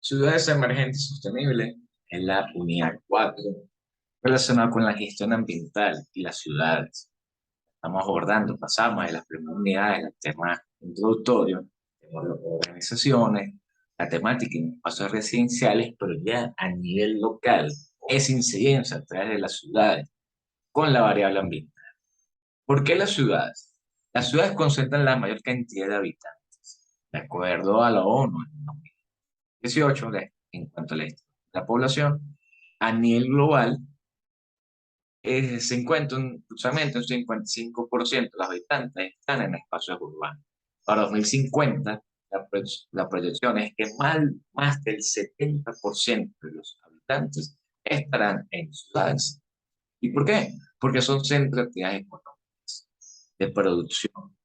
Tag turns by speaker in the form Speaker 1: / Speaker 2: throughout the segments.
Speaker 1: Ciudades emergentes sostenibles es la unidad 4 relacionada con la gestión ambiental y las ciudades. Estamos abordando, pasamos de las primeras unidades, los temas introductorios, tenemos las organizaciones, la temática en espacios residenciales, pero ya a nivel local, esa incidencia a través de las ciudades con la variable ambiental. ¿Por qué las ciudades? Las ciudades concentran la mayor cantidad de habitantes, de acuerdo a la ONU, en 2018, en cuanto a la población, a nivel global, se encuentra justamente un 55% de los habitantes están en espacios urbanos. Para 2050, la proyección es que más del 70% de los habitantes estarán en ciudades. ¿Y por qué? Porque son centros de actividades económicas, de producción,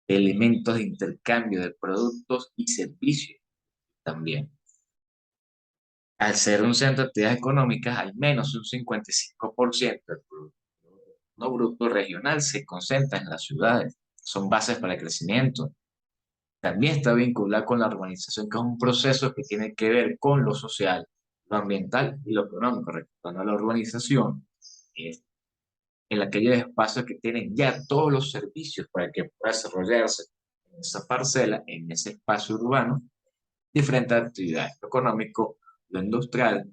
Speaker 1: de elementos de intercambio de productos y servicios también. Al ser un centro de actividades económicas, al menos un 55% del Producto no Bruto regional se concentra en las ciudades. Son bases para el crecimiento. También está vinculada con la urbanización, que es un proceso que tiene que ver con lo social, lo ambiental y lo económico. Respecto a la urbanización, es en aquellos espacios que tienen ya todos los servicios para que pueda desarrollarse en esa parcela, en ese espacio urbano, diferentes actividades, lo económico, lo industrial,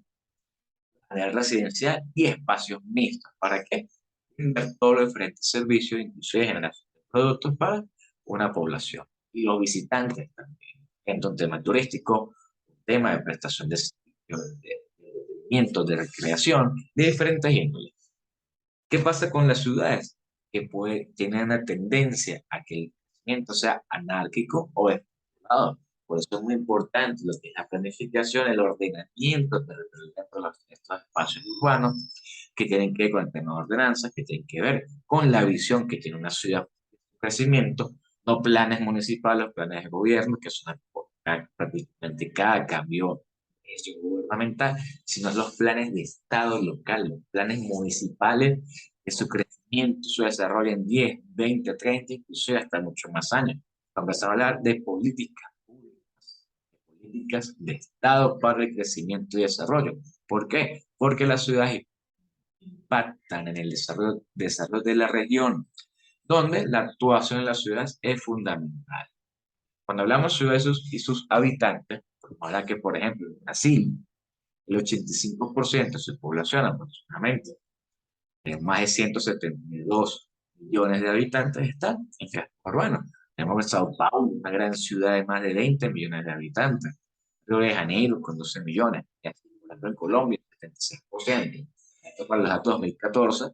Speaker 1: área residencial y espacios mixtos. ¿Para qué? Brindar todos los diferentes servicios, inclusive generación de productos para una población. Y los visitantes también. Entonces, un tema turístico, un tema de prestación de servicios, de entretenimiento, de recreación, de diferentes índoles. ¿Qué pasa con las ciudades? Que tienen una tendencia a que el crecimiento sea anárquico o descontrolado. Por eso es muy importante lo que es la planificación, el ordenamiento territorial dentro de estos espacios urbanos, que tienen que ver con el tema de ordenanzas, que tienen que ver con la visión que tiene una ciudad de crecimiento, no planes municipales, planes de gobierno, que son prácticamente cada cambio gubernamental, sino los planes de Estado local, los planes municipales de su crecimiento, su desarrollo en 10, 20, 30, incluso hasta muchos más años. Vamos a hablar de políticas públicas, de políticas de Estado para el crecimiento y desarrollo. ¿Por qué? Porque las ciudades impactan en el desarrollo de la región, donde la actuación en las ciudades es fundamental. Cuando hablamos de ciudades y sus habitantes, ahora que, por ejemplo, en Brasil, el 85% de su población aproximadamente, más de 172 millones de habitantes, están en casco urbano. Tenemos Sao Paulo, una gran ciudad de más de 20 millones de habitantes. Río de Janeiro, con 12 millones. Y aquí, por ejemplo, en Colombia, 76%. Esto para los datos 2014,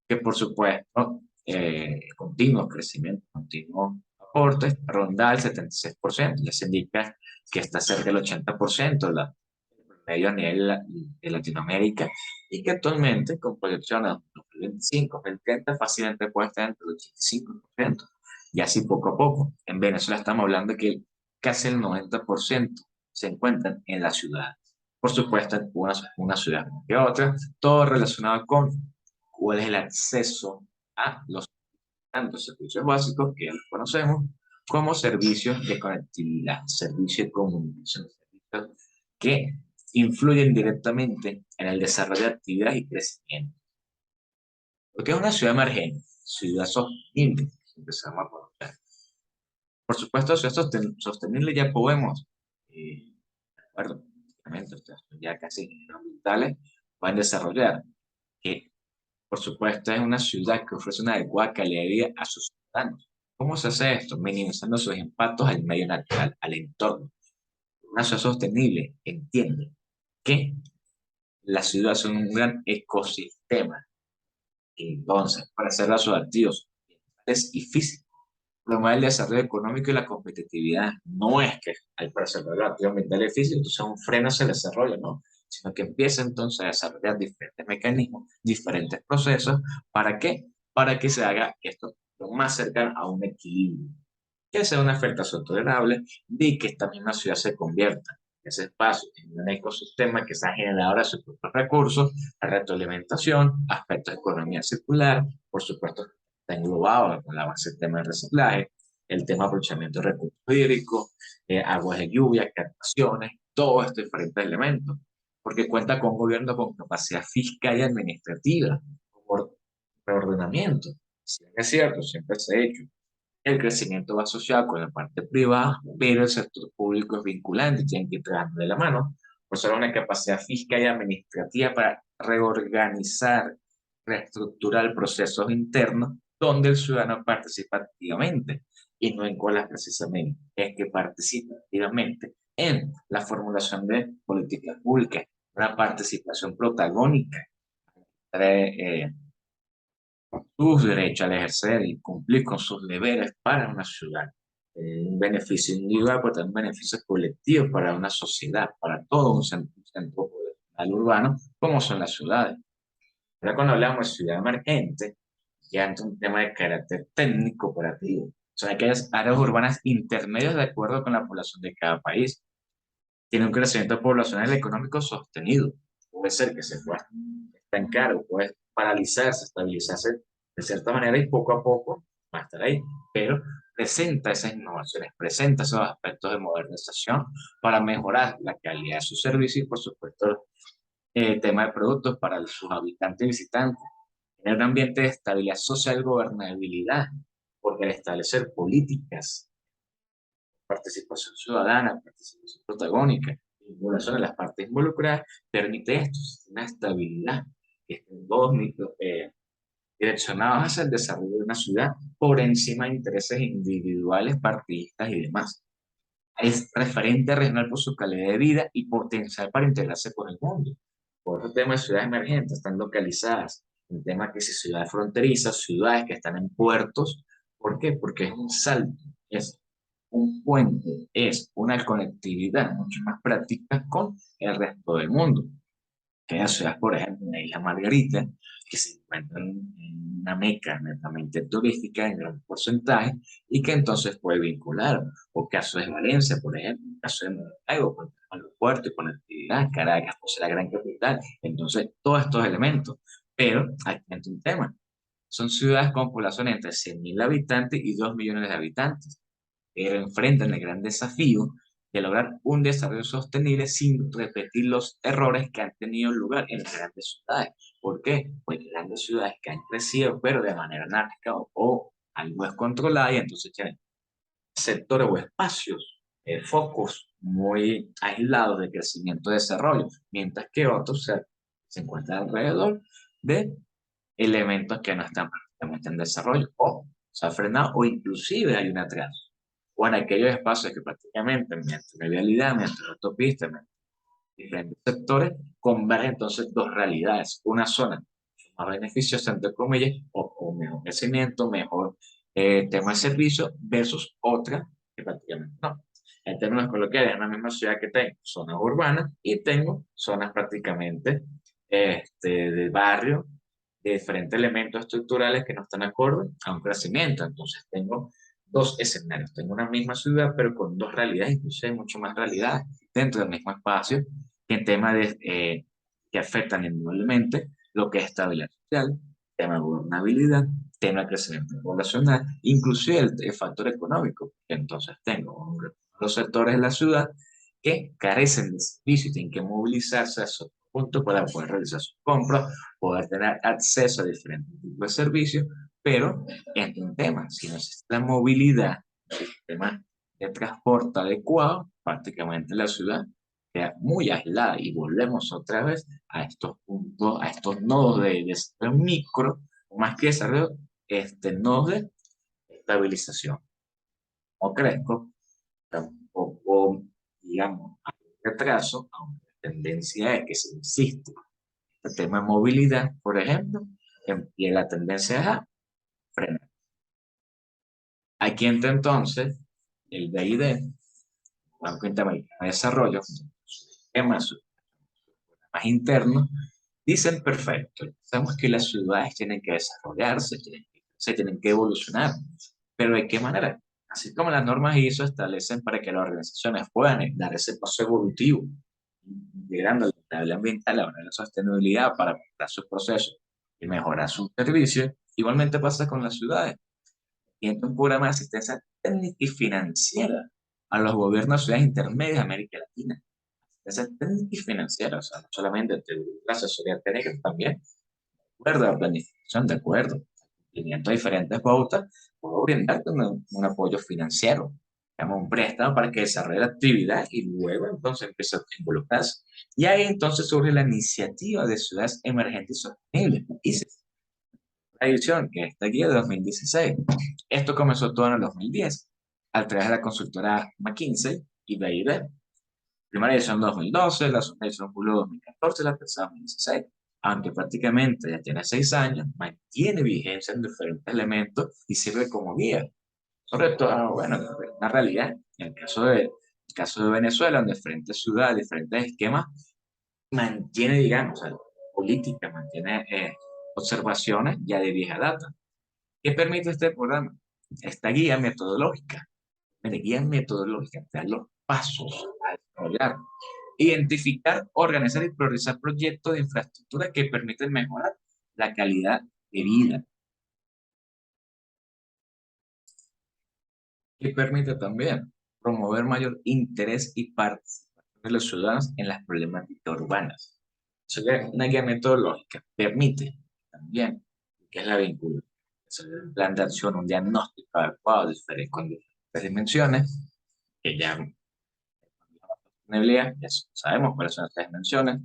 Speaker 1: que por supuesto, continuo crecimiento, continuo aporte, ronda el 76%. Ya se indica que está cerca del 80% de la medio a nivel de Latinoamérica y que actualmente, con proyecciones 2025, 2030, fácilmente puede estar entre el 85%. Y así poco a poco. En Venezuela estamos hablando que casi el 90% se encuentran en la ciudad. Por supuesto, en una ciudad más que otra, todo relacionado con cuál es el acceso a los tantos servicios básicos que ya los conocemos, como servicios de conectividad, servicios de comunicación, servicios que influyen directamente en el desarrollo de actividades y crecimiento. Porque es una ciudad emergente, ciudad sostenible, que empezamos a conocer. Por supuesto, ciudad sostenible ya podemos, de acuerdo, ya casi ambientales, pueden desarrollar, que por supuesto es una ciudad que ofrece una adecuada calidad de vida a sus ciudadanos. ¿Cómo se hace esto? Minimizando sus impactos al medio natural, al entorno. Una ciudad sostenible entiende que las ciudades son un gran ecosistema. Entonces, para ser sus activos ambientales y físicos, promover el desarrollo económico y la competitividad. No es que al preservar el activo ambiental y físico, entonces un freno hacia el desarrollo, no, sino que empieza entonces a desarrollar diferentes mecanismos, diferentes procesos. ¿Para qué? Para que se haga esto lo más cercano a un equilibrio, que sea una afectación tolerable de que esta misma ciudad se convierta ese espacio en un ecosistema que sea generador de sus propios recursos, la retroalimentación, aspectos de economía circular, por supuesto, está englobado con la base del tema del reciclaje, el tema de aprovechamiento de recursos hídricos, aguas de lluvia, captaciones, todos estos diferentes elementos, porque cuenta con un gobierno con capacidad fiscal y administrativa, por reordenamiento. Si bien es cierto, siempre se ha hecho. El crecimiento va asociado con la parte privada, pero el sector público es vinculante, tienen que ir trabajando de la mano. Por eso una capacidad fiscal y administrativa para reorganizar, reestructurar procesos internos donde el ciudadano participa activamente y no en colas precisamente, es que participa activamente en la formulación de políticas públicas, una participación protagónica, eh, sus derechos al ejercer y cumplir con sus deberes para una ciudad. Un beneficio individual, pero también beneficios colectivos para una sociedad, para todo un centro poblacional urbano, como son las ciudades. Ahora cuando hablamos de ciudad emergente, ya entra un tema de carácter técnico operativo. Son aquellas áreas urbanas intermedias de acuerdo con la población de cada país. Tiene un crecimiento poblacional y económico sostenido. Puede ser que se pueda estancar o puede paralizarse, estabilizarse de cierta manera y poco a poco va a estar ahí. Pero presenta esas innovaciones, presenta esos aspectos de modernización para mejorar la calidad de sus servicios y, por supuesto, el tema de productos para sus habitantes y visitantes. Tener un ambiente de estabilidad social y gobernabilidad, porque al establecer políticas, participación ciudadana, participación protagónica, vinculación de las partes involucradas, permite esto, una estabilidad, que estén todos direccionados hacia el desarrollo de una ciudad por encima de intereses individuales, partidistas y demás. Es referente regional por su calidad de vida y potencial para integrarse con el mundo. Por otro tema de ciudades emergentes, están localizadas en temas que si ciudades fronterizas, ciudades que están en puertos. ¿Por qué? Porque es un salto, es un puente, es una conectividad mucho más práctica con el resto del mundo. Que hay ciudades, por ejemplo, en la Isla Margarita, que se encuentran en una meca netamente turística en gran porcentaje y que entonces puede vincular. O caso de Valencia, por ejemplo, caso de Maracaibo, con el aeropuerto y conectividad, Caracas, pues la gran capital. Entonces, todos estos elementos. Pero aquí hay un tema. Son ciudades con población entre 100.000 habitantes y 2 millones de habitantes, pero enfrentan el gran desafío de lograr un desarrollo sostenible sin repetir los errores que han tenido lugar en las grandes ciudades. ¿Por qué? Pues grandes ciudades que han crecido, pero de manera anárquica o algo descontrolada, y entonces tienen sectores o espacios, focos muy aislados de crecimiento y desarrollo, mientras que otros se encuentran alrededor de elementos que no están prácticamente en desarrollo o se ha frenado o inclusive hay un atraso. O en aquellos espacios que prácticamente mediante la vialidad, mediante la autopista, mediante diferentes sectores, convergen entonces dos realidades. Una zona más beneficiosa, entre comillas, o mejor crecimiento, mejor tema de servicio, versus otra que prácticamente no. En términos coloquiales, en la misma ciudad que tengo zonas urbanas y tengo zonas prácticamente de barrio, de diferentes elementos estructurales que no están acorde a un crecimiento. Entonces tengo dos escenarios. Tengo una misma ciudad, pero con dos realidades, incluso hay mucho más realidades dentro del mismo espacio, que en temas que afectan indudablemente lo que es estabilidad social, tema de gobernabilidad, tema de crecimiento poblacional, inclusive el factor económico. Entonces tengo los sectores de la ciudad que carecen de servicio y tienen que movilizarse a esos puntos para poder realizar sus compras, poder tener acceso a diferentes tipos de servicios, pero entre un tema, si no existe la movilidad, el sistema de transporte adecuado, prácticamente la ciudad queda muy aislada y volvemos otra vez a estos puntos, a estos nodos de desarrollo micro, más que desarrollo, nodos de estabilización. No crezco, tampoco, digamos, hay un retraso, aunque la tendencia es que si existe el tema de movilidad, por ejemplo, y la tendencia es a frenar. Aquí entra entonces el BID, Banco Interamericano de Desarrollo, temas más internos, dicen perfecto, sabemos que las ciudades tienen que desarrollarse, se tienen que evolucionar, pero ¿de qué manera? Así como las normas ISO establecen para que las organizaciones puedan dar ese paso evolutivo, integrando la estabilidad ambiental, la sostenibilidad para mejorar sus procesos y mejorar sus servicios, igualmente pasa con las ciudades. y un programa de asistencia técnica y financiera a los gobiernos de ciudades intermedias de América Latina. Asistencia técnica y financiera, o sea, no solamente de la asesoría técnica, también de acuerdo a la planificación, de acuerdo, cumplimiento de diferentes pautas, puedo brindarte un apoyo financiero, digamos, un préstamo para que desarrolle la actividad y luego entonces empieza a involucrarse. Y ahí entonces surge la iniciativa de ciudades emergentes y sostenibles, ICES, la edición que está aquí de 2016. Esto comenzó todo en el 2010, a través de la consultora McKinsey y BID. Primera edición 2012, la segunda edición julio 2014, la tercera 2016. Aunque prácticamente ya tiene 6 años, mantiene vigencia en diferentes elementos y sirve como guía. Sobre todo, bueno, una realidad. En el caso de Venezuela, donde diferentes ciudades, diferentes esquemas, mantiene, digamos, política, mantiene observaciones ya de vieja data. ¿Qué permite este programa? Esta guía metodológica. La guía metodológica te da los pasos a desarrollar, identificar, organizar y priorizar proyectos de infraestructura que permiten mejorar la calidad de vida. Y permite también promover mayor interés y participación de los ciudadanos en las problemáticas urbanas. Eso es una guía metodológica. Permite también, que es la vinculación, un plan de acción, un diagnóstico adecuado con diferentes dimensiones, que ya sostenibilidad, ya sabemos cuáles son las tres dimensiones,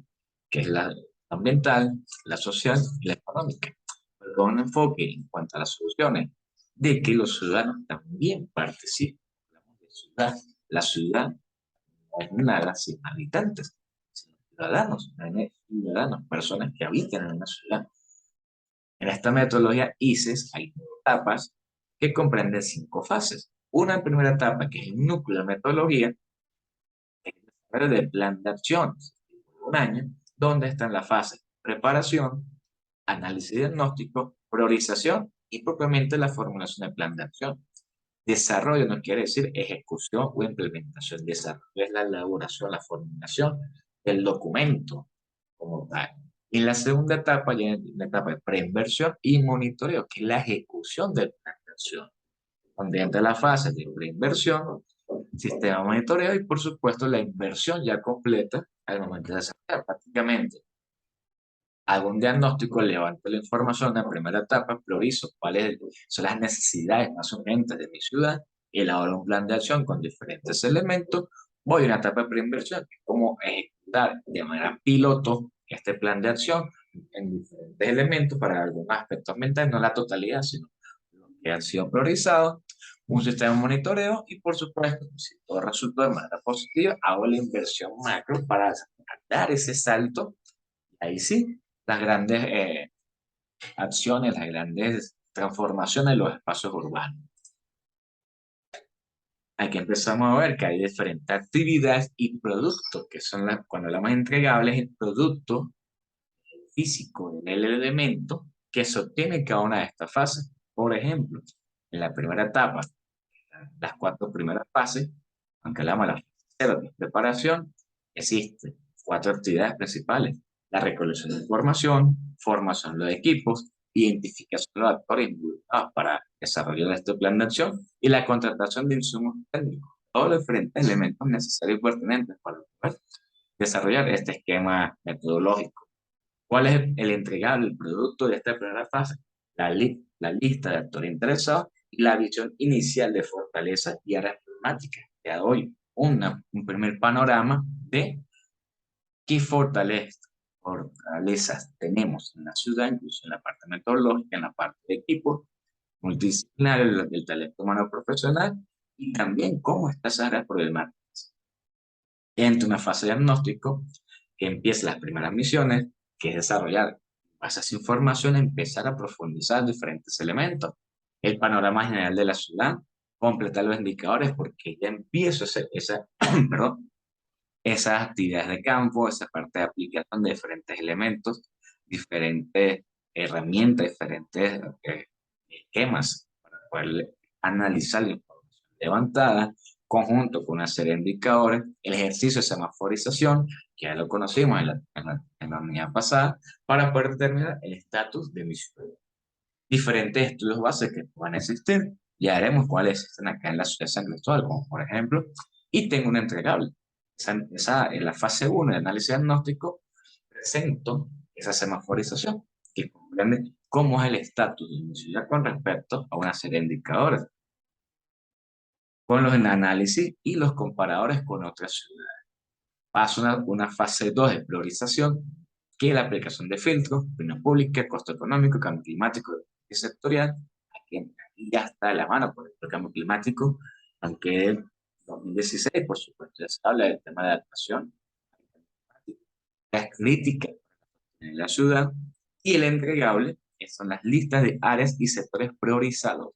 Speaker 1: que es la ambiental, la social y la económica, pero con un enfoque en cuanto a las soluciones, de que los ciudadanos también participen. Hablamos de ciudad, la ciudad no es nada sin habitantes, sino ciudadanos, ciudadanos, personas que habitan en una ciudad. En esta metodología ICES hay etapas que comprenden 5 fases. Una primera etapa, que es el núcleo de metodología, del plan de acción, un año, donde están las fases preparación, análisis y diagnóstico, priorización y propiamente la formulación del plan de acción. Desarrollo no quiere decir ejecución o implementación. Desarrollo es la elaboración, la formulación del documento como tal. Y la segunda etapa ya es la etapa de preinversión y monitoreo, que es la ejecución del plan de acción, donde entra la fase de preinversión, sistema de monitoreo y por supuesto la inversión ya completa al momento de desarrollar. Prácticamente hago un diagnóstico, levanto la información en la primera etapa, priorizo cuáles son las necesidades más urgentes de mi ciudad, elaboro un plan de acción con diferentes elementos, voy a una etapa de preinversión, que es como ejecutar de manera piloto este plan de acción en diferentes elementos para algunos aspectos ambientales, no la totalidad, sino los que han sido priorizados, un sistema de monitoreo y por supuesto, si todo resulta de manera positiva, hago la inversión macro para dar ese salto. Ahí sí, las grandes acciones, las grandes transformaciones de los espacios urbanos. Aquí empezamos a ver que hay diferentes actividades y productos, que son cuando hablamos de entregables, el producto físico del elemento que se obtiene en cada una de estas fases. Por ejemplo, en la primera etapa, las 4 primeras fases, aunque hablamos de la fase 0 de preparación, existen 4 actividades principales: la recolección de información, formación de los equipos, identificación de los actores involucrados para desarrollar este plan de acción y la contratación de insumos técnicos, todos los diferentes elementos necesarios y pertinentes para poder desarrollar este esquema metodológico. ¿Cuál es el entregable, el producto de esta primera fase? La lista de actores interesados y la visión inicial de fortaleza y áreas problemáticas. Te doy un primer panorama de qué fortalezas tenemos en la ciudad, incluso en la parte metodológica, en la parte de equipo multidisciplinar, el talento humano profesional y también cómo estas áreas problemáticas. Entre una fase de diagnóstico que empieza las primeras misiones, que es desarrollar bases de información, empezar a profundizar diferentes elementos, el panorama general de la ciudad, completar los indicadores, porque ya empiezo perdón, esas actividades de campo, esa parte de aplicación de diferentes elementos, diferentes herramientas, diferentes esquemas para poder analizar la información levantada, conjunto con una serie de indicadores, el ejercicio de semaforización, que ya lo conocimos en la unidad pasada, para poder determinar el estatus de mi ciudad. Diferentes estudios base que puedan existir, Ya haremos cuáles existen acá en la ciudad de San Cristóbal, como por ejemplo, y tengo un entregable. En la fase uno de análisis diagnóstico presento esa semaforización, que comprende cómo es el estatus de mi ciudad con respecto a una serie de indicadores, con los análisis y los comparadores con otras ciudades. Paso a una fase 2 de priorización, que es la aplicación de filtros, opinión pública, costo económico, cambio climático y sectorial. Aquí ya está de la mano por el cambio climático, aunque en 2016, por supuesto, ya se habla del tema de adaptación. Es crítica en la ciudad y el entregable, que son las listas de áreas y sectores priorizados.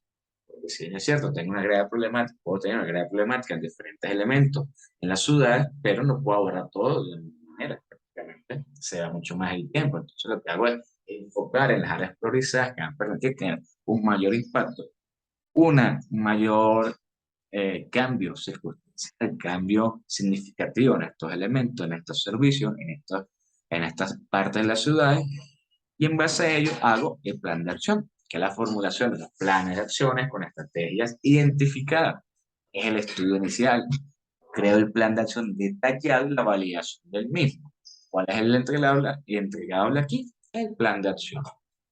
Speaker 1: Porque si bien es cierto, tengo una grave problemática, puedo tener una grave problemática en diferentes elementos en la ciudad, pero no puedo abordar todo de la misma manera. Prácticamente se da mucho más el tiempo. Entonces lo que hago es enfocar en las áreas priorizadas que van a permitir tener un mayor impacto, una mayor cambio circunstancial, cambio significativo en estos elementos, en estos servicios, en estas partes de las ciudades, y en base a ello hago el plan de acción, que es la formulación de los planes de acciones con estrategias identificadas. Es el estudio inicial. Creo el plan de acción detallado y la validación del mismo. ¿Cuál es el entregable aquí? El plan de acción.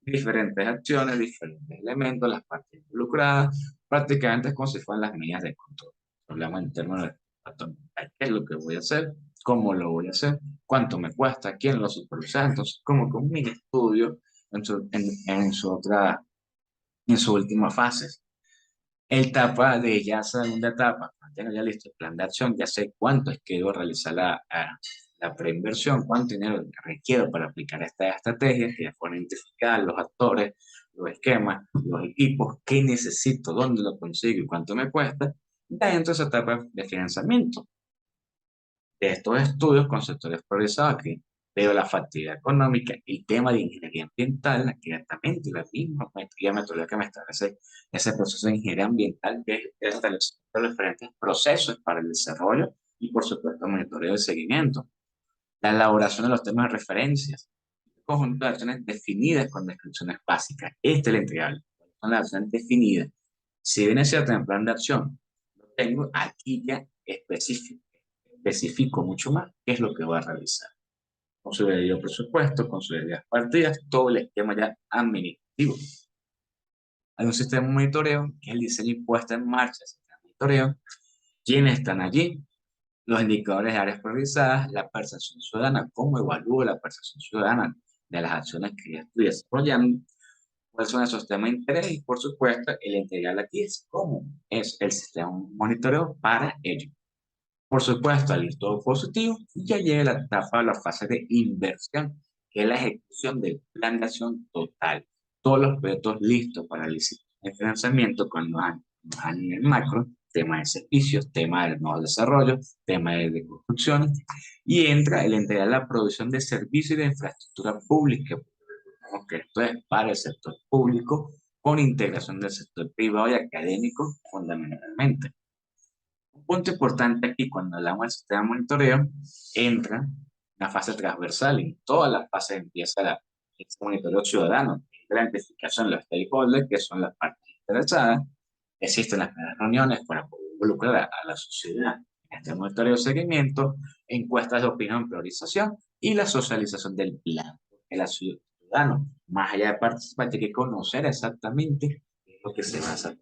Speaker 1: Diferentes acciones, diferentes elementos, las partes involucradas, prácticamente es como si fueran las medidas de control. Hablamos en términos de qué es lo que voy a hacer, cómo lo voy a hacer, cuánto me cuesta, quién lo supervisa. Entonces, como que un mini estudio en su última fase. El etapa de ya segunda etapa, cuando tengo ya listo el plan de acción, ya sé cuánto es que debo realizar la preinversión, cuánto dinero requiero para aplicar esta estrategia, que ya fueron identificar los actores, los esquemas, los equipos, qué necesito, dónde lo consigo y cuánto me cuesta. Ya entro a esa etapa de financiamiento de estos estudios con sectores priorizados, que veo la factibilidad económica, el tema de ingeniería ambiental, directamente la misma metodología que me establece ese proceso de ingeniería ambiental, que es establecer los diferentes procesos para el desarrollo y, por supuesto, monitoreo y seguimiento. La elaboración de los temas de referencias, conjunto de acciones definidas con descripciones básicas. Este es el entregable. Son las acciones definidas. Si bien es cierto en el plan de acción, lo tengo aquí ya especifico mucho más qué es lo que voy a realizar. Con su debido presupuesto, con sus debidas partidas, todo el esquema ya administrativo. Hay un sistema de monitoreo, que es el diseño y puesta en marcha del sistema de monitoreo, quiénes están allí, los indicadores de áreas priorizadas, la percepción ciudadana, cómo evalúo la percepción ciudadana de las acciones que ya estoy desarrollando, cuáles son esos temas de interés y, por supuesto, el integral aquí es cómo es el sistema de monitoreo para ello. Por supuesto, al ir todo positivo, ya llega la etapa, la fase de inversión, que es la ejecución del plan de acción total. Todos los proyectos listos para el financiamiento a nivel macro, tema de servicios, tema de nuevos desarrollos, tema de construcción, y entra el entregar la provisión de servicios y de infraestructura pública, porque esto es para el sector público, con integración del sector privado y académico fundamentalmente. Un punto importante aquí cuando hablamos del sistema de monitoreo, entra la fase transversal. En todas las fases empieza el monitoreo ciudadano, la identificación de los stakeholders, que son las partes interesadas. Existen las primeras reuniones para poder involucrar a la sociedad en este monitoreo de seguimiento, encuestas de opinión, priorización y la socialización del plan. El ciudadano, más allá de participar, tiene que conocer exactamente lo que se va a hacer.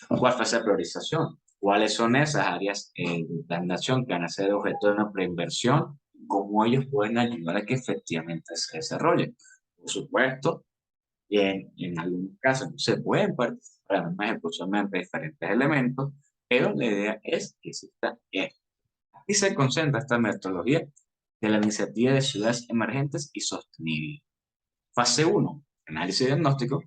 Speaker 1: ¿Cuál fase de priorización? ¿Cuáles son esas áreas de plan de acción que van a ser objeto de una preinversión? ¿Cómo ellos pueden ayudar a que efectivamente se desarrolle? Por supuesto, en algunos casos no se pueden participar en una ejecución de diferentes elementos, pero la idea es que exista esto. Aquí se concentra esta metodología de la iniciativa de ciudades emergentes y sostenibles. Fase uno, análisis diagnóstico.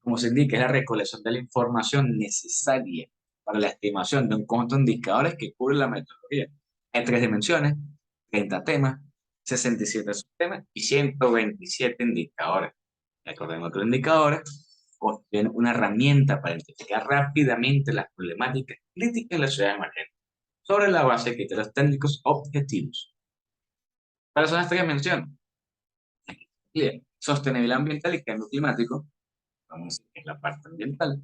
Speaker 1: Como se indica, es la recolección de la información necesaria para la estimación de un conjunto de indicadores que cubre la metodología. En tres dimensiones, 30 temas, 67 subtemas y 127 indicadores. Recordemos que los indicadores contienen una herramienta para identificar rápidamente las problemáticas críticas en la ciudad emergente, sobre la base de criterios técnicos objetivos. ¿Cuáles son estas dimensiones? Sostenibilidad ambiental y cambio climático, vamos a decir que es la parte ambiental,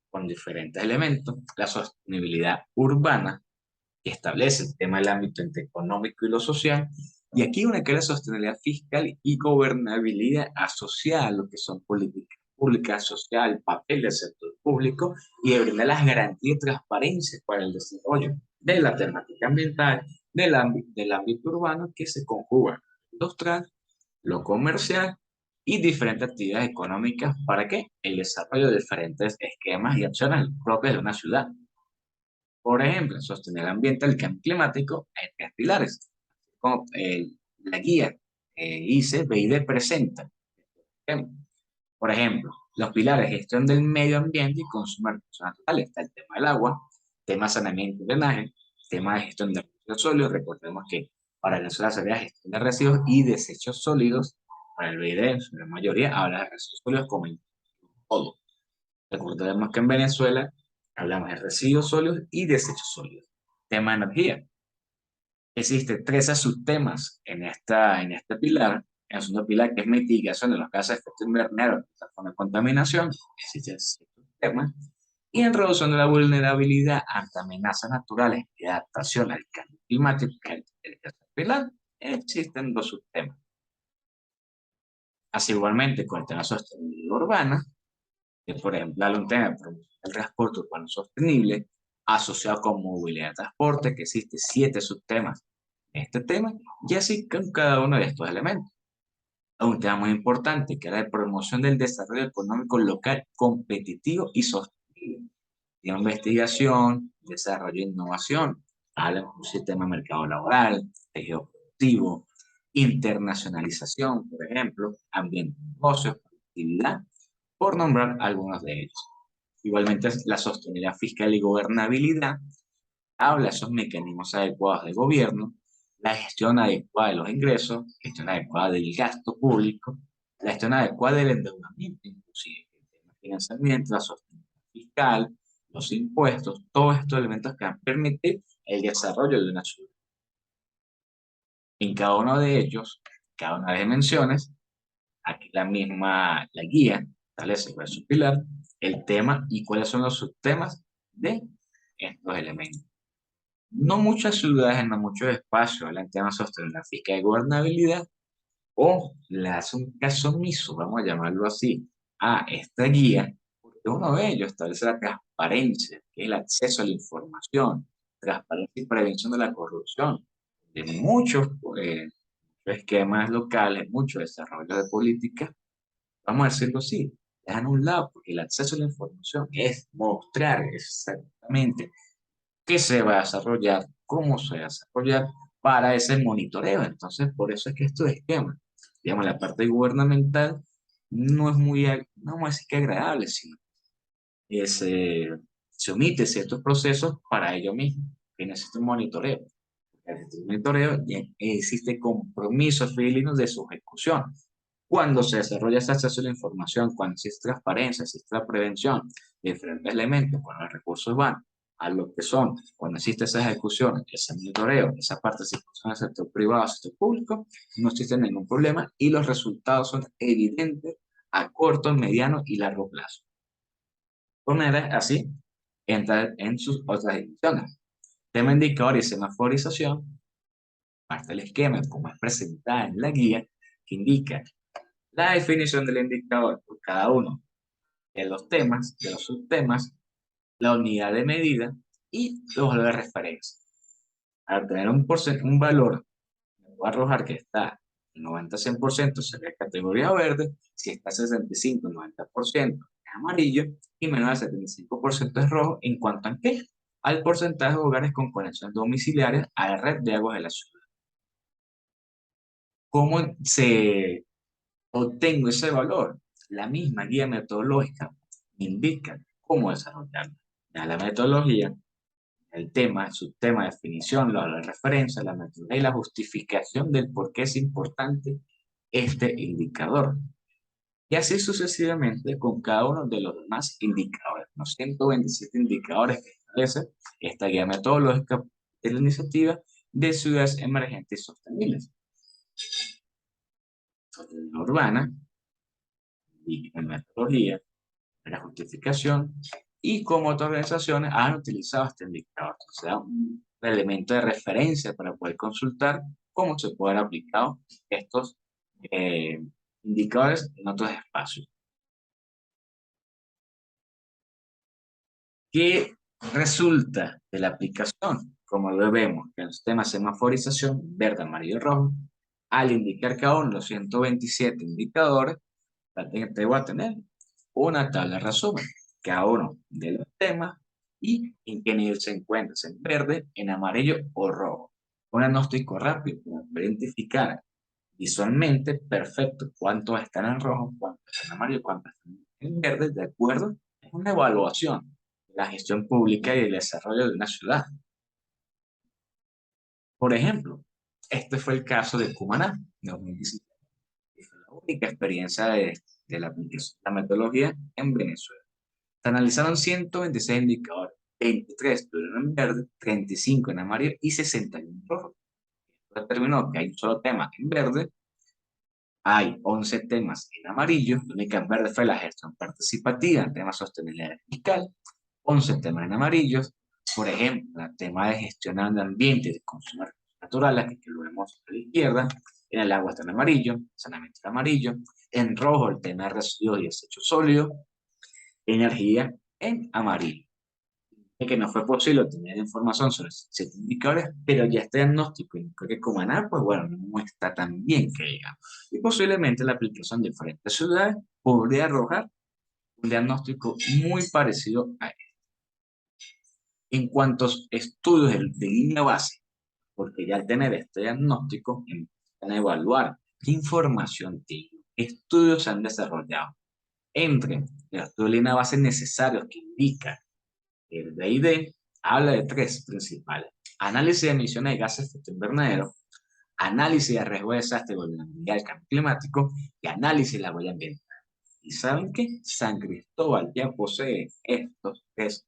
Speaker 1: con diferentes elementos, la sostenibilidad urbana, que establece el tema del ámbito entre económico y lo social, y aquí una que es la sostenibilidad fiscal y gobernabilidad asociada a lo que son políticas públicas, social, papel del sector público y de brindar las garantías y transparencia para el desarrollo de la temática ambiental, del ámbito urbano que se conjuga lo industrial, lo comercial y diferentes actividades económicas. ¿Para qué? El desarrollo de diferentes esquemas y acciones propias de una ciudad. Por ejemplo, sostener el ambiente, el cambio climático, hay tres pilares, como la guía ICE, BID presenta. Por ejemplo, los pilares gestión del medio ambiente y consumo de recursos naturales. Está el tema del agua, tema saneamiento y drenaje, tema de gestión de residuos sólidos. Recordemos que para Venezuela sería gestión de residuos y desechos sólidos. Para el BID, la mayoría habla de residuos sólidos como en todo. Recordemos que en Venezuela hablamos de residuos sólidos y desechos sólidos. Tema de energía. Existen tres subtemas en este pilar. El segundo pilar, que es mitigación de los gases de efecto invernadero, con la contaminación, existe ese subtema. Y en reducción de la vulnerabilidad ante amenazas naturales y adaptación al cambio climático, que es el tercer pilar, existen dos subtemas. Así igualmente con el tema de sostenibilidad urbana, que por ejemplo, hay un tema de promoción del transporte urbano sostenible, asociado con movilidad de transporte, que existe 7 subtemas en este tema, y así con cada uno de estos elementos. Un tema muy importante, que era la promoción del desarrollo económico local competitivo y sostenible. De investigación, desarrollo e innovación, habla de un sistema de mercado laboral, tejido productivo, internacionalización, por ejemplo, ambiente de negocios, productividad, por nombrar algunos de ellos. Igualmente, la sostenibilidad fiscal y gobernabilidad habla de esos mecanismos adecuados de gobierno, la gestión adecuada de los ingresos, gestión adecuada del gasto público, la gestión adecuada del endeudamiento, inclusive el financiamiento, la sostenibilidad fiscal, los impuestos, todos estos elementos que van a permitir el desarrollo de una ciudad. En cada uno de ellos, cada una de las dimensiones, aquí la guía establece cuál es su pilar, el tema y cuáles son los subtemas de estos elementos. No muchas ciudades, no muchos espacios hablan de temas de sostenibilidad fiscal y gobernabilidad, o le hace un caso omiso, vamos a llamarlo así, a esta guía, porque uno de ellos establece la transparencia, que es el acceso a la información, transparencia y prevención de la corrupción, de muchos esquemas locales, muchos desarrollos de políticas, vamos a decirlo así, dejan a un lado, porque el acceso a la información es mostrar exactamente qué se va a desarrollar, cómo se va a desarrollar para ese monitoreo. Entonces, por eso es que estos esquemas, digamos, la parte gubernamental no es muy, no vamos a decir que agradable, sino que se omite ciertos procesos para ello mismo, que necesita un monitoreo. Existe un monitoreo y existe compromisos filinos de su ejecución. Cuando se desarrolla ese acceso a la información, cuando existe transparencia, existe la prevención de diferentes elementos, cuando los recursos van a lo que son, cuando existe esa ejecución, ese monitoreo, esa participación del sector privado, sector público, no existe ningún problema y los resultados son evidentes a corto, mediano y largo plazo. De manera así, entra en sus otras dimensiones. Tema indicador y semaforización, parte del esquema, como es presentada en la guía, que indica la definición del indicador por cada uno de los temas, de los subtemas, la unidad de medida y los valores de referencia. Al tener un valor, me voy a arrojar que está 90-100% sería categoría verde, si está 65-90% es amarillo y menos del 75% es rojo. ¿En cuanto a qué? Al porcentaje de hogares con conexión domiciliaria a la red de aguas de la ciudad. ¿Cómo se obtengo ese valor? La misma guía metodológica me indica cómo desarrollarlo. Ya la metodología, el tema, el subtema, definición, la referencia, la metodología y la justificación del por qué es importante este indicador. Y así sucesivamente con cada uno de los demás indicadores, los 127 indicadores que establece esta guía metodológica de la iniciativa de ciudades emergentes y sostenibles. Sostenibilidad urbana, y en metodología, en la justificación y cómo otras organizaciones han utilizado este indicador. O sea, un elemento de referencia para poder consultar cómo se pueden aplicar estos eh, indicadores en otros espacios. ¿Qué resulta de la aplicación? Como lo vemos en el sistema de semaforización verde, amarillo y rojo, al indicar cada uno de los 127 indicadores, te voy a tener una tabla de resumen, cada uno de los temas y en qué nivel se encuentra, si en verde, en amarillo o rojo. Un diagnóstico rápido para identificar visualmente perfecto cuántos están en rojo, cuántos están en amarillo, cuántos están en verde, de acuerdo. Es una evaluación de la gestión pública y el desarrollo de una ciudad. Por ejemplo, este fue el caso de Cumaná, de 2017. Fue la única experiencia de la aplicación de la metodología en Venezuela. Se analizaron 126 indicadores, 23 estuvieron en verde, 35 en amarillo y 61 en rojo. Esto determinó que hay un solo tema en verde, hay 11 temas en amarillo, la única en verde fue la gestión participativa, el tema sostenibilidad fiscal, 11 temas en amarillo, por ejemplo, el tema de gestión de ambiente y de consumo de recursos naturales, que lo vemos a la izquierda, en el agua está en amarillo, saneamiento en amarillo, en rojo el tema de residuos y desechos sólidos, energía en amarillo. Es que no fue posible obtener información sobre 7 indicadores, pero ya este diagnóstico indicó que Cumaná, pues bueno, no está tan bien que digamos. Y posiblemente la aplicación de diferentes ciudades podría arrojar un diagnóstico muy parecido a este. En cuantos estudios de línea base, porque ya al tener este diagnóstico, empiezan a evaluar qué información tiene, qué estudios se han desarrollado. Entre los estudios de línea base necesarios que indican el DID, habla de tres principales: análisis de emisiones de gases de efecto invernadero, análisis de riesgo de desastre y vulnerabilidad del cambio climático y análisis de la huella ambiental. ¿Y saben qué? San Cristóbal ya posee estos tres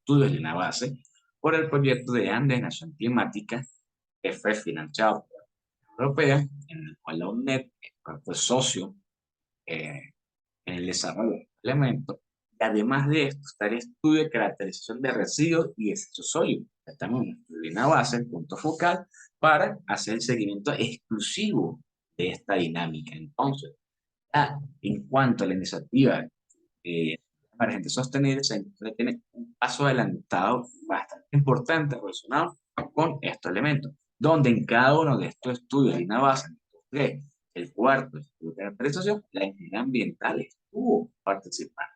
Speaker 1: estudios de una base por el proyecto de Andes Nación Climática, que fue financiado por la Europea, en el cual la UNED fue socio eh, en el desarrollo de elementos. Y además de esto, está el estudio de caracterización de residuos y desechos sólidos. Estamos en una base, el punto focal, para hacer el seguimiento exclusivo de esta dinámica. Entonces, en cuanto a la iniciativa emergente sostenible, se tiene un paso adelantado bastante importante relacionado con estos elementos, donde en cada uno de estos estudios hay una base, el cuarto estudio de caracterización, la ingeniería ambiental estuvo participando.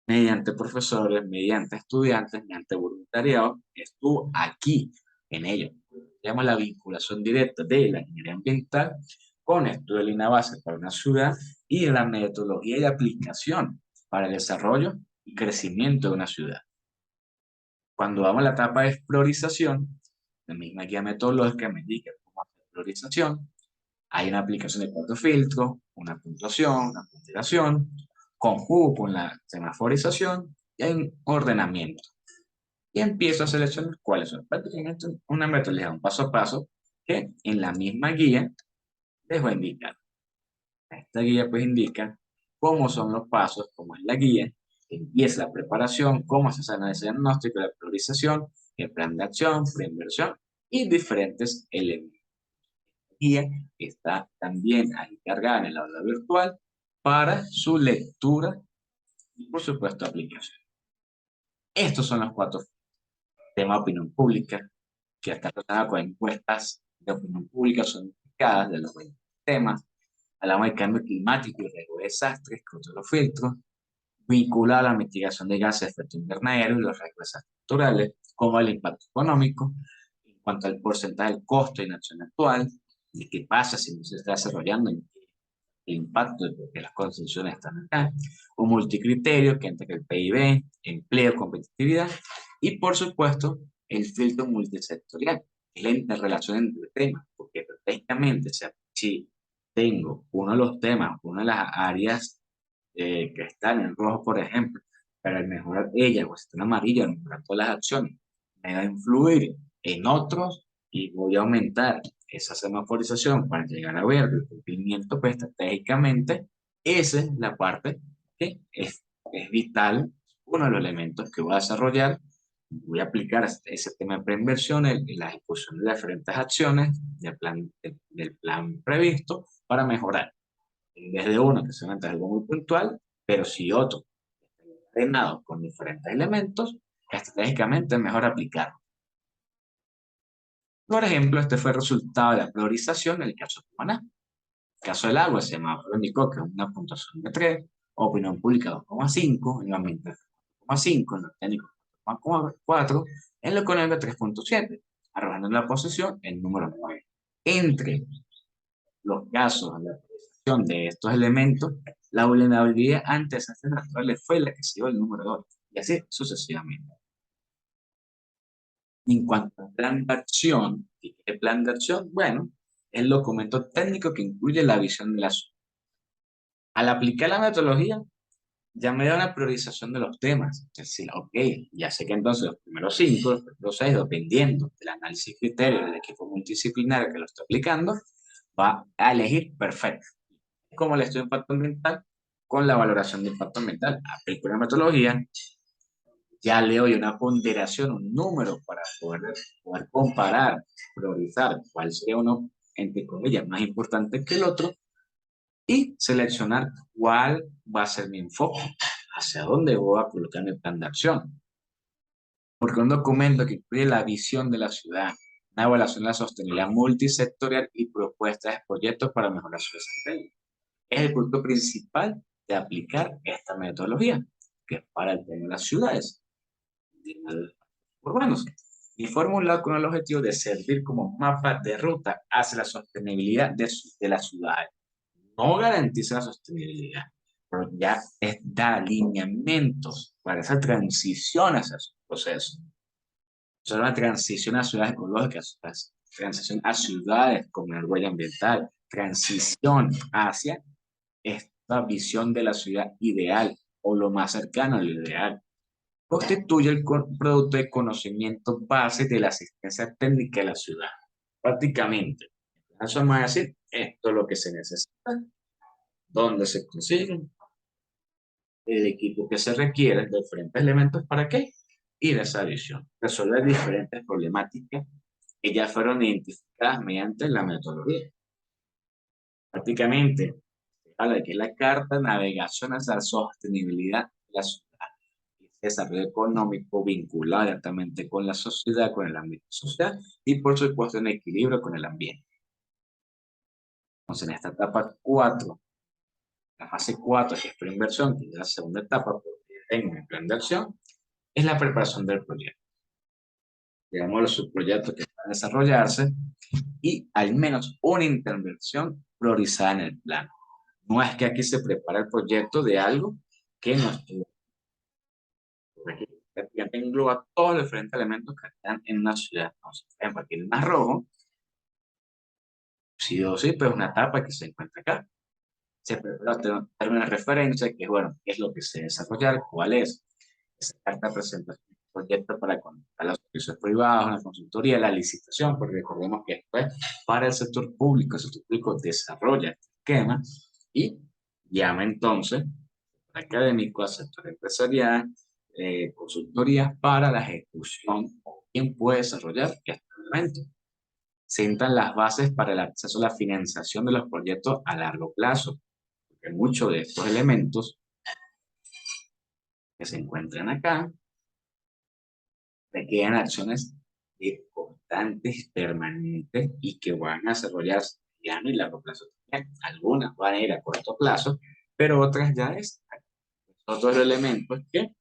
Speaker 1: Mediante profesores, mediante estudiantes, mediante voluntariado, estuvo aquí en ello. Se llama la vinculación directa de la ingeniería ambiental con estudio de línea base para una ciudad y la metodología y aplicación para el desarrollo y crecimiento de una ciudad. Cuando vamos a la etapa de explorización, la misma guía metodológica me indica cómo hacer explorización. Hay una aplicación de 4 filtros, una puntuación, una ponderación, conjugo con la semaforización y hay un ordenamiento. Y empiezo a seleccionar cuáles son prácticamente una metodología, un paso a paso, que en la misma guía les voy a indicar. Esta guía pues indica cómo son los pasos, cómo es la guía, empieza la preparación, cómo se hace ese diagnóstico, la priorización, el plan de acción, preinversión y diferentes elementos. Guía está también ahí cargada en el aula virtual para su lectura y por supuesto aplicación. Estos son los 4 temas de opinión pública que están relacionados con encuestas de opinión pública, son indicadas de los 20 temas. Hablamos de cambio climático y riesgo de desastres, con los filtros, vinculado a la mitigación de gases de efecto invernadero y los riesgos desastres naturales, como el impacto económico, en cuanto al porcentaje del costo de inacción actual, y qué pasa si no se está desarrollando, el impacto de que las concesiones están acá, un multicriterio que entre el PIB, empleo, competitividad, y por supuesto el filtro multisectorial, es la interrelación entre temas, porque perfectamente si tengo uno de los temas, una de las áreas que están en rojo, por ejemplo, para mejorar ella o está en amarillo, mejorar todas las acciones, me va a influir en otros y voy a aumentar esa semaforización para llegar a ver el cumplimiento pues, estratégicamente Esa es la parte que es vital, uno de los elementos que voy a desarrollar. Voy a aplicar ese tema de preinversión en la ejecución de diferentes acciones del plan previsto para mejorar. En vez de uno que solamente es algo muy puntual, pero si otro está ordenado con diferentes elementos, estratégicamente es mejor aplicarlo. Por ejemplo, este fue el resultado de la priorización en el caso de Cumaná. En el caso del agua, el semáforo indicó que una puntuación de 3, opinión pública 2,5, en lo ambiental 4,5, en lo técnico 4,4, en lo económico 3,7, arrojando en la posición el número 9. Entre los casos de la priorización de estos elementos, la vulnerabilidad ante desastres naturales fue la que se dio el número 2, y así sucesivamente. En cuanto al plan de acción, ¿qué es el plan de acción? Bueno, es el documento técnico que incluye la visión de la ciudad. Al aplicar la metodología, ya me da una priorización de los temas. Es decir, ok, ya sé que entonces los primeros 5, los primeros 6, dependiendo del análisis y criterio del equipo multidisciplinario que lo está aplicando, va a elegir perfecto. Como el estudio de impacto ambiental, con la valoración de impacto ambiental, aplico una metodología, ya le doy una ponderación, un número para poder comparar, priorizar cuál sería uno, entre comillas, más importante que el otro, y seleccionar cuál va a ser mi enfoque, hacia dónde voy a colocar mi plan de acción. Porque un documento que incluye la visión de la ciudad, una evaluación de la sostenibilidad multisectorial y propuestas de proyectos para mejorar su desempeño. Es el punto principal de aplicar esta metodología, que es para el tema de las ciudades urbanos, y formulado con el objetivo de servir como mapa de ruta hacia la sostenibilidad de la ciudad. No garantiza la sostenibilidad, pero ya da alineamientos para esa transición hacia su proceso. O sea, una transición a ciudades ecológicas, transición a ciudades con menor huella ambiental, transición hacia esta visión de la ciudad ideal o lo más cercano al ideal. Constituye el producto de conocimiento base de la asistencia técnica de la ciudad. Prácticamente, eso es más decir, esto es lo que se necesita, dónde se consiguen, el equipo que se requiere, de diferentes elementos para qué, y de esa visión. Resolver diferentes problemáticas que ya fueron identificadas mediante la metodología. Prácticamente, se habla de que la carta navegación hacia la sostenibilidad de la ciudad, desarrollo económico vinculado directamente con la sociedad, con el ámbito social y por supuesto en equilibrio con el ambiente. Entonces, en esta etapa 4, la fase 4, que es preinversión, que es la segunda etapa, porque tengo un plan de acción, es la preparación del proyecto. Digamos, los subproyectos que van a desarrollarse y al menos una intervención priorizada en el plan. No es que aquí se prepara el proyecto de algo que no estuvo. Aquí prácticamente engloba todos los diferentes elementos que están en una ciudad. Entonces, por ejemplo, aquí el más rojo, sí o sí, pues una etapa que se encuentra acá. Se prepara términos de referencia, que es, bueno, qué es lo que se desarrollar, cuál es esa carta de presentación del proyecto para conectar los servicios privados, la consultoría, la licitación, porque recordemos que esto es para el sector público desarrolla este esquema y llama entonces al académico, al sector empresarial, consultorías para la ejecución o quién puede desarrollar este elemento. Sentan las bases para el acceso a la financiación de los proyectos a largo plazo, porque muchos de estos elementos que se encuentran acá requieren acciones constantes, permanentes y que van a desarrollarse a mediano y largo plazo también. Algunas van a ir a corto plazo, pero otras ya es otros elementos que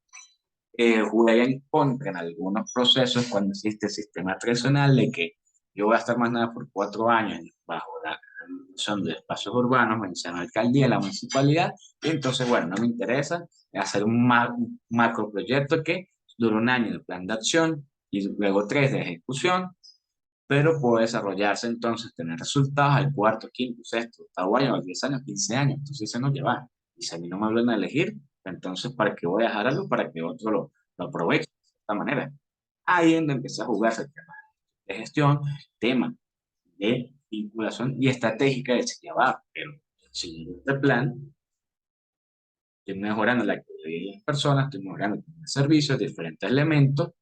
Speaker 1: juega en contra en algunos procesos cuando existe el sistema tradicional de que yo voy a estar más nada por 4 años bajo la administración de espacios urbanos, me la alcaldía, la municipalidad, y entonces, bueno, no me interesa hacer un macro proyecto que dura 1 año de plan de acción y luego 3 de ejecución, pero puede desarrollarse entonces, tener resultados al cuarto, quinto, sexto, octavo año, a 10 años, 15 años, entonces se nos lleva. Y si a mí no me vuelven a elegir, entonces, ¿para qué voy a dejar algo para que otro lo aproveche de esta manera? Ahí es donde empieza a jugarse el tema de gestión, tema de vinculación y estratégica de si ya va, pero si este plan estoy mejorando la calidad de las personas, estoy mejorando los servicios, diferentes elementos,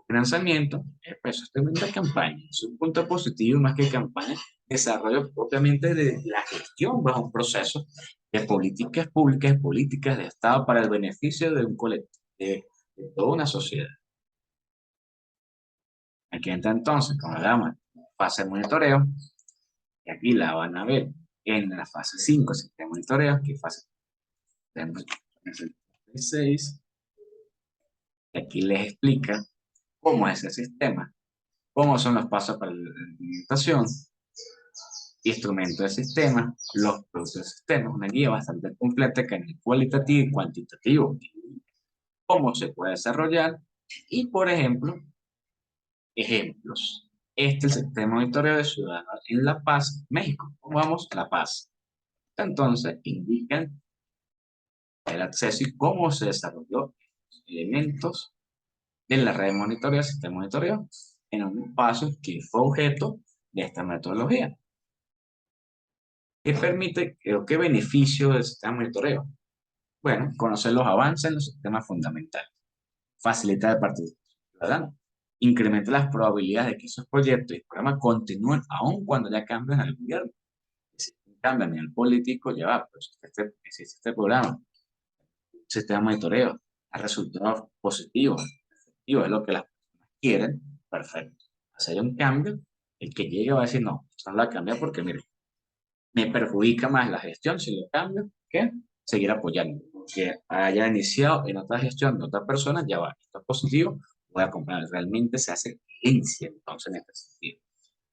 Speaker 1: financiamiento, pues eso es tremenda campaña. Es un punto positivo más que campaña, desarrollo propiamente de la gestión bajo un proceso de políticas públicas, políticas de Estado para el beneficio de un colectivo, de toda una sociedad. Aquí entra entonces, como hablamos, fase de monitoreo, y aquí la van a ver en la fase 5, sistema de monitoreo, que fase tenemos en el 6, y aquí les explica cómo es el sistema, cómo son los pasos para la implementación, instrumentos del sistema, los productos del sistema, una guía bastante completa que es cualitativo y cuantitativo, cómo se puede desarrollar, y por ejemplo, ejemplos. Este es el sistema de monitoreo de ciudadanos en La Paz, México. ¿Cómo vamos? La Paz. Entonces, indican el acceso y cómo se desarrolló los elementos de la red de monitoreo, sistema de monitoreo, en un paso que fue objeto de esta metodología. ¿Qué permite, qué beneficio del sistema de monitoreo? Bueno, conocer los avances en los sistemas fundamentales, facilita la participación ciudadana, incrementa las probabilidades de que esos proyectos y programas continúen aun cuando ya cambian al gobierno. Si cambia a nivel político, ya va, pero si existe este programa, sistema de monitoreo, ha resultado positivo, efectivo, es lo que las personas quieren, perfecto. Si hay un cambio, el que llegue va a decir, no, esto no la cambia porque, mire, me perjudica más la gestión si lo cambio que seguir apoyando. Que haya iniciado en otra gestión de otra persona, ya va, esto es positivo, voy a comprar. Realmente se hace herencia entonces en este sentido.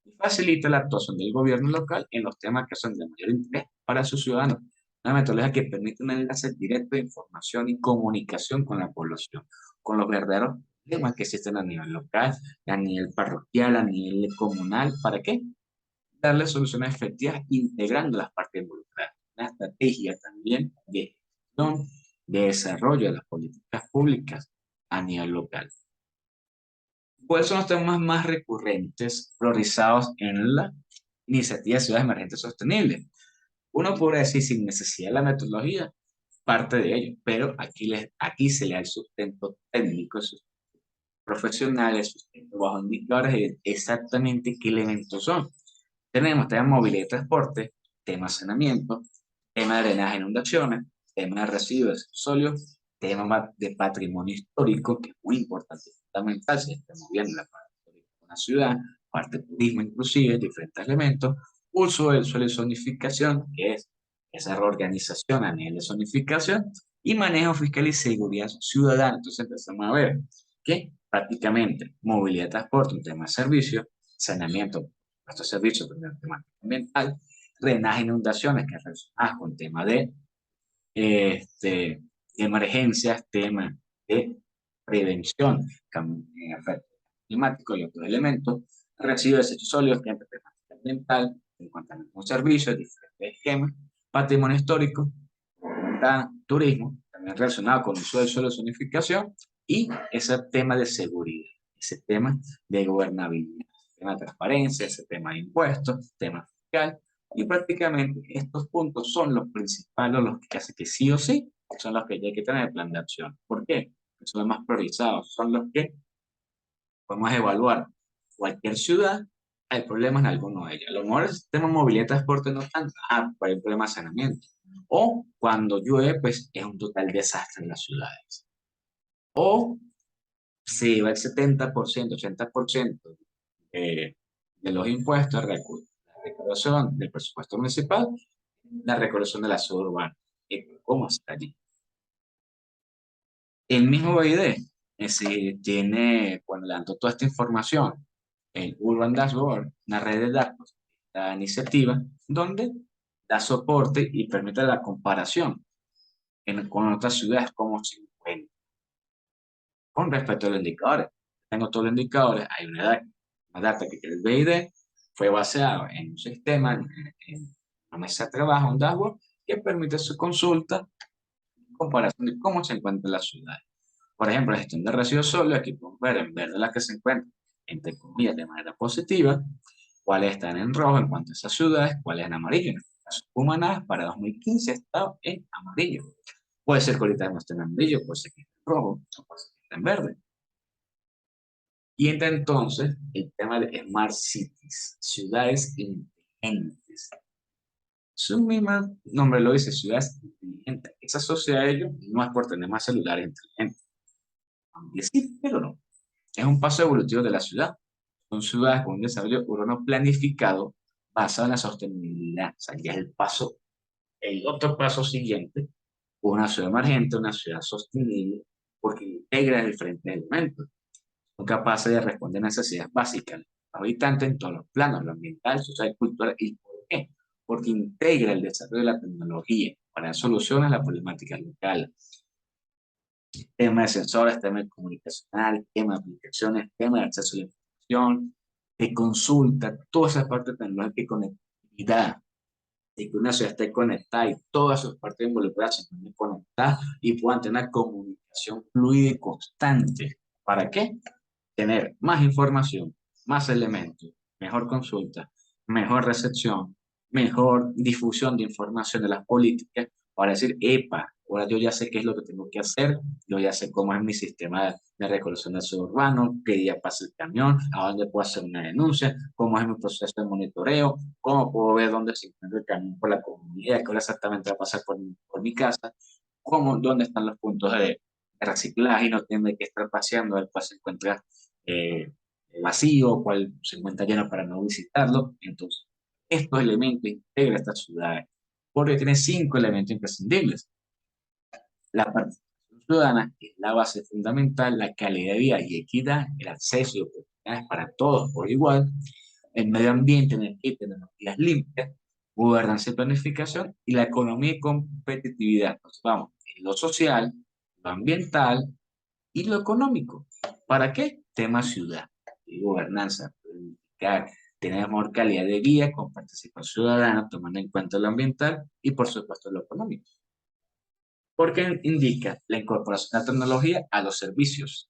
Speaker 1: Y facilita la actuación del gobierno local en los temas que son de mayor interés para sus ciudadanos. Una metodología que permite un enlace directo de información y comunicación con la población, con los verdaderos temas que existen a nivel local, a nivel parroquial, a nivel comunal. ¿Para qué? Darle soluciones efectivas integrando las partes involucradas. Una estrategia también de gestión, de desarrollo de las políticas públicas a nivel local. ¿Cuáles son los temas más recurrentes priorizados en la iniciativa de Ciudades Emergentes Sostenibles? Uno podría decir, sin necesidad de la metodología, parte de ello, pero aquí se le da el sustento técnico, el sustento profesional, el sustento bajo indicadores de exactamente qué elementos son. Tenemos tema de movilidad y transporte, tema de saneamiento, tema de drenaje e inundaciones, tema de residuos sólidos, tema de patrimonio histórico, que es muy importante, fundamental si estamos viendo la parte histórica de una ciudad, parte de turismo inclusive, diferentes elementos, uso del suelo y zonificación, que es esa reorganización a nivel de zonificación, y manejo fiscal y seguridad ciudadana. Entonces empezamos a ver que prácticamente movilidad y transporte, un tema de servicio, saneamiento, nuestros servicios, primero tema ambiental, drenaje e inundaciones, que es relacionado con tema de emergencias, tema de prevención, efectos climáticos y otros elementos, residuos de desechos sólidos, tema de temática ambiental, en cuanto a los servicios, diferentes esquemas, patrimonio histórico, turismo, también relacionado con el uso del suelo de zonificación, y ese tema de seguridad, ese tema de gobernabilidad, tema de transparencia, ese tema de impuestos, tema fiscal, y prácticamente estos puntos son los principales, los que hace que sí o sí son los que ya hay que tener en el plan de acción. ¿Por qué? Porque son los más priorizados, son los que podemos evaluar cualquier ciudad, hay problemas en alguno de ellos. A lo mejor el sistema de movilidad y transporte no tanto, pero hay problemas de saneamiento. O cuando llueve, pues es un total desastre en las ciudades. O se va el 70%, 80% de los impuestos, la recaudación del presupuesto municipal, la recaudación de la ciudad urbana. ¿Cómo está allí? El mismo BID si tiene, cuando levantó toda esta información, el Urban Dashboard, una red de datos, la iniciativa, donde da soporte y permite la comparación con otras ciudades como 50. Con respecto a los indicadores, tengo todos los indicadores, hay una data que el BID fue basado en un sistema, en una mesa de trabajo, un dashboard, que permite su consulta, comparación de cómo se encuentran las ciudades. Por ejemplo, la gestión de residuos sólidos, aquí podemos ver en verde las que se encuentran, entre comillas, de manera positiva, cuáles están en rojo en cuanto a esas ciudades, cuáles en amarillo. En este caso, Cumaná para 2015 está en amarillo. Puede ser que ahorita no esté en amarillo, puede ser que esté en rojo, o puede ser que esté en verde. Y entra entonces el tema de Smart Cities, ciudades inteligentes. Su mismo nombre lo dice, ciudades inteligentes. Esa sociedad de ello no es por tener más celulares inteligentes. Aunque sí, pero no. Es un paso evolutivo de la ciudad. Son ciudades con un desarrollo urbano planificado basado en la sostenibilidad. O sea, ya es el otro paso siguiente, una ciudad emergente, una ciudad sostenible, porque integra diferentes elementos. Son capaces de responder necesidades básicas de los habitantes en todos los planos, lo ambiental, social y cultural. ¿Y por qué? Porque integra el desarrollo de la tecnología para dar soluciones a las problemáticas locales. Tema de sensores, tema de comunicacional, tema de aplicaciones, tema de acceso a la información, de consulta, toda esa parte tecnológica y conectividad, de que una ciudad esté conectada y todas sus partes involucradas se estén conectadas y puedan tener una comunicación fluida y constante. ¿Para qué? Tener más información, más elementos, mejor consulta, mejor recepción, mejor difusión de información de las políticas para decir, epa, ahora yo ya sé qué es lo que tengo que hacer, yo ya sé cómo es mi sistema de recolección de residuos urbanos, qué día pasa el camión, a dónde puedo hacer una denuncia, cómo es mi proceso de monitoreo, cómo puedo ver dónde se encuentra el camión por la comunidad, qué hora exactamente va a pasar por mi casa, cómo, dónde están los puntos de reciclaje y no tiene que estar paseando, después se encuentra eh, vacío, cuál se encuentra lleno para no visitarlo. Entonces, estos elementos integran esta ciudad porque tiene 5 elementos imprescindibles. La participación ciudadana es la base fundamental, la calidad de vida y equidad, el acceso y oportunidades para todos por igual, el medio ambiente, energía y tecnologías limpias, gobernanza y planificación, y la economía y competitividad. Entonces, vamos, en lo social, lo ambiental y lo económico. ¿Para qué? Tema ciudad y gobernanza, planificar, tener mejor calidad de vida con participación ciudadana, tomando en cuenta lo ambiental y por supuesto lo económico. Porque indica la incorporación de la tecnología a los servicios,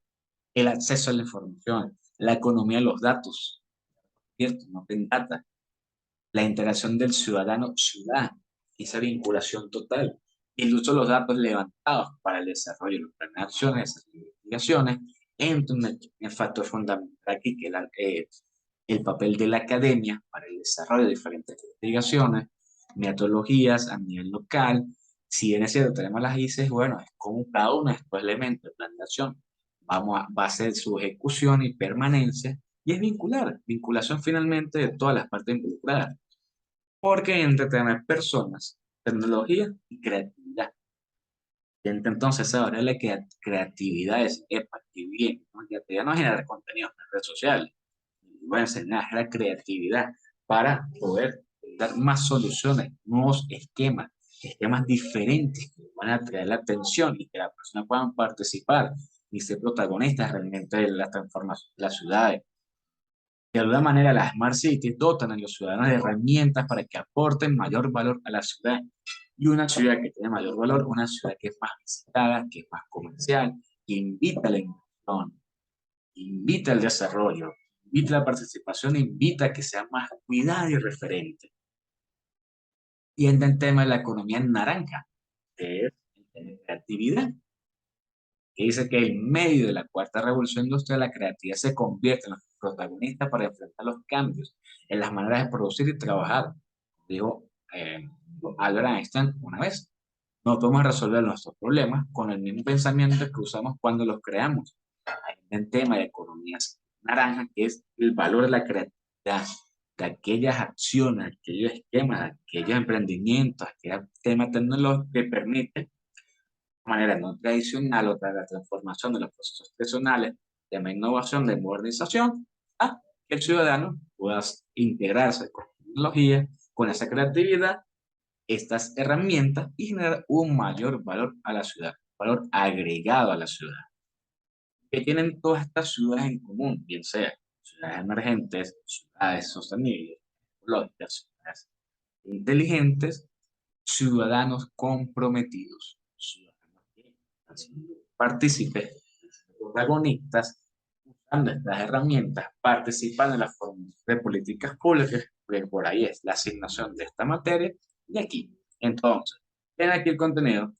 Speaker 1: el acceso a la información, la economía de los datos, ¿cierto? No Open data, la integración del ciudadano-ciudad, esa vinculación total, el uso de los datos levantados para el desarrollo de los planes de acciones, esas investigaciones, entre un factor fundamental aquí, que es el papel de la academia para el desarrollo de diferentes investigaciones, metodologías a nivel local. Si bien es cierto, tenemos las ICES, bueno, es como cada uno de estos elementos de plan de acción va a ser su ejecución y permanencia, y es vinculación finalmente de todas las partes involucradas. Porque entre tener personas, tecnología y creatividad. Y entonces ahora la creatividad es, epa, qué bien, ¿no? Ya no generar contenidos en redes sociales, voy a enseñar a la creatividad para poder dar más soluciones, nuevos esquemas, esquemas diferentes que van a atraer la atención y que las personas puedan participar y ser protagonistas realmente de la transformación de las ciudades. De alguna manera, las Smart Cities dotan a los ciudadanos de herramientas para que aporten mayor valor a la ciudad. Y una ciudad que tiene mayor valor, una ciudad que es más visitada, que es más comercial, que invita a la inversión, invita al desarrollo, invita a la participación, invita a que sea más cuidada y referente. Y entra el tema de la economía naranja, que es el tema de creatividad, que dice que en medio de la cuarta revolución industrial, la creatividad se convierte en los protagonistas para enfrentar los cambios en las maneras de producir y trabajar. Dijo Albert Einstein una vez, no podemos resolver nuestros problemas con el mismo pensamiento que usamos cuando los creamos. Hay un tema de economías naranja que es el valor de la creatividad, de aquellas acciones, aquellos esquemas, aquellos emprendimientos, aquellos temas tecnológicos que permiten de manera no tradicional o de la transformación de los procesos personales, de la innovación, de modernización, a que el ciudadano pueda integrarse con tecnología, con esa creatividad, estas herramientas y generar un mayor valor a la ciudad, valor agregado a la ciudad. Que tienen todas estas ciudades en común, bien sea ciudades emergentes, ciudades sostenibles, ecológicas, ciudades inteligentes, ciudadanos comprometidos, ciudadanos que están siendo partícipes, protagonistas, usando estas herramientas, participando en la formación de políticas públicas, porque por ahí es la asignación de esta materia, y aquí. Entonces, ven aquí el contenido,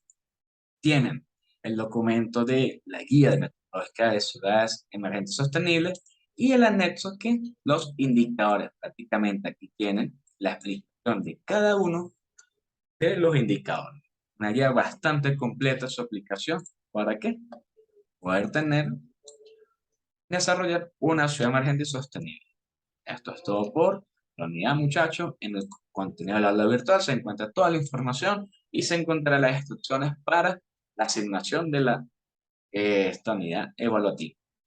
Speaker 1: tienen el documento de la guía de metodología de ciudades emergentes sostenibles y el anexo que los indicadores. Prácticamente aquí tienen la explicación de cada uno de los indicadores. Una guía bastante completa su aplicación. ¿Para qué? Poder tener, desarrollar una ciudad emergente y sostenible. Esto es todo por la unidad, muchachos. En el contenido del aula virtual se encuentra toda la información y se encuentran las instrucciones para la asignación de esta unidad evaluativa.